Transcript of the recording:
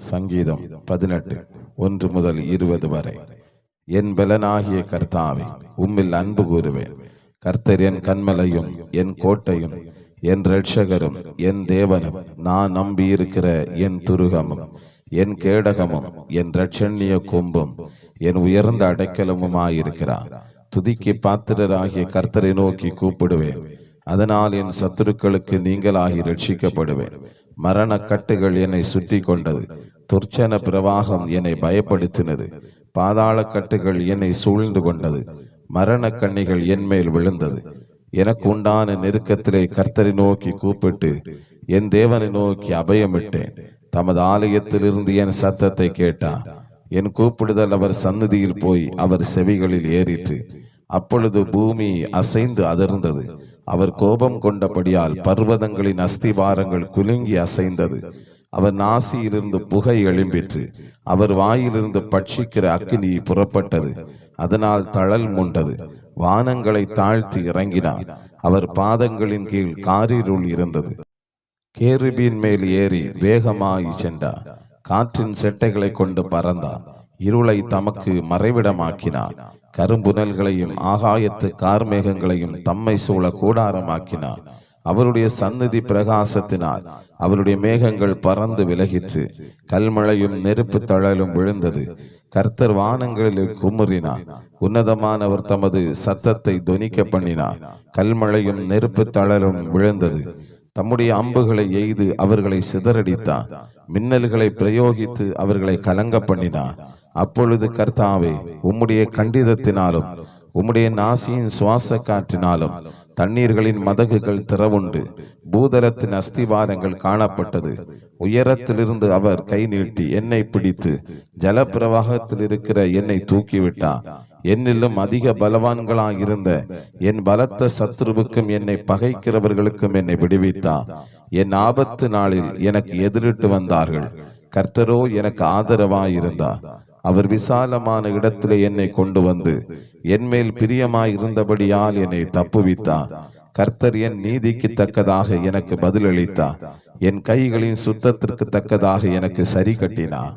சங்கீதம் 18 1 முதல் 20 வரை. என் பலனாகிய கர்த்தாவே, உம்மில் அன்பு கூறுவேன். கர்த்தர் என் கன்மலையும் என் கோட்டையும் என் இரட்சகரும் என் தேவனும், நான் நம்பியிருக்கிற என் துருகமும் என் கேடகமும் என் இரட்சண்ய கொம்பும் என் உயர்ந்த அடைக்கலமுமாயிருக்கிறார். துதிக்கு பாத்திரராகிய கர்த்தரை நோக்கி கூப்பிடுவேன். அதனால் என் சத்துருக்களுக்கு நீங்களாகி ரட்சிக்கப்படுவேன். மரண கட்டுகள் என்னை சுற்றி கொண்டது. துர்ச்சன பிரவாகம் என்னை பயப்படுத்தினது. பாதாள கட்டுகள் என்னை சூழ்ந்து கொண்டது. மரண கண்ணிகள் என் மேல் விழுந்தது. எனக்கு உண்டான நெருக்கத்திலே கர்த்தரை நோக்கி கூப்பிட்டு என் தேவனை நோக்கி அபயமிட்டேன். தமது ஆலயத்திலிருந்து என் சத்தத்தை கேட்டார். என் கூப்பிடுதல் அவர் சந்நிதியில் போய் அவர் செவிகளில் ஏறிற்று. அப்பொழுது பூமி அசைந்து அதிர்ந்தது. அவர் கோபம் கொண்டபடியால் பர்வதங்களின் அஸ்திவாரங்கள் குலுங்கி அசைந்தது. அவர் நாசியிலிருந்து புகை எழும்பிற்று. அவர் வாயிலிருந்து பட்சிக்கிற அக்கினி புறப்பட்டது. அதனால் தழல் மூண்டது. வானங்களை தாழ்த்தி இறங்கினார். அவர் பாதங்களின் கீழ் காரிருள் இருந்தது. கேருபீன் மேல் ஏறி வேகமாய் சென்றார். காற்றின் செட்டைகளை கொண்டு பறந்தார். இருளை தமக்கு மறைவிடமாக்கினார். கரும்புனல்களையும் ஆகாயத்து கார்மேகங்களையும் தம்மை சூழ கூடாரமாக்கினார். அவருடைய சந்நிதி பிரகாசத்தினால் அவருடைய மேகங்கள் பறந்து விலகிற்று. கல்மழையும் நெருப்பு தழலும் விழுந்தது. கர்த்தர் வானங்களில் குமுறினார். உன்னதமானவர் தமது சத்தத்தை தொனிக்க பண்ணினார். கல்மழையும் நெருப்பு தழலும் விழுந்தது. தம்முடைய அம்புகளை எய்து அவர்களை சிதறடித்தார். மின்னல்களை பிரயோகித்து அவர்களை கலங்க பண்ணினார். அப்பொழுது கர்த்தாவே, உம்முடைய கண்டிதத்தினாலும் உம்முடைய நாசியின் சுவாச காற்றினாலும் தண்ணீர்களின் மதகுகள் திறவுண்டு பூதலத்தின் அஸ்திவாரங்கள் காணப்பட்டது. உயரத்திலிருந்து அவர் கை நீட்டி என்னை பிடித்து ஜலப்பிரவாகத்தில் இருக்கிற என்னை தூக்கிவிட்டார். என்னிலும் அதிக பலவான்களாயிருந்த என் பலத்த சத்ருவுக்கும் என்னை பகைக்கிறவர்களுக்கும் என்னை விடுவித்தார். என் ஆபத்து நாளில் எனக்கு எதிரிட்டு வந்தார்கள். கர்த்தரோ எனக்கு ஆதரவாயிருந்தார். அவர் விசாலமான இடத்திலே என்னை கொண்டு வந்து என்மேல் பிரியமாயிருந்தபடியால் என்னை தப்புவித்தார். கர்த்தர் என் நீதிக்கு தக்கதாக எனக்கு பதிலளித்தார். என் கைகளின் சுத்தத்திற்கு தக்கதாக எனக்கு சரி கட்டினார்.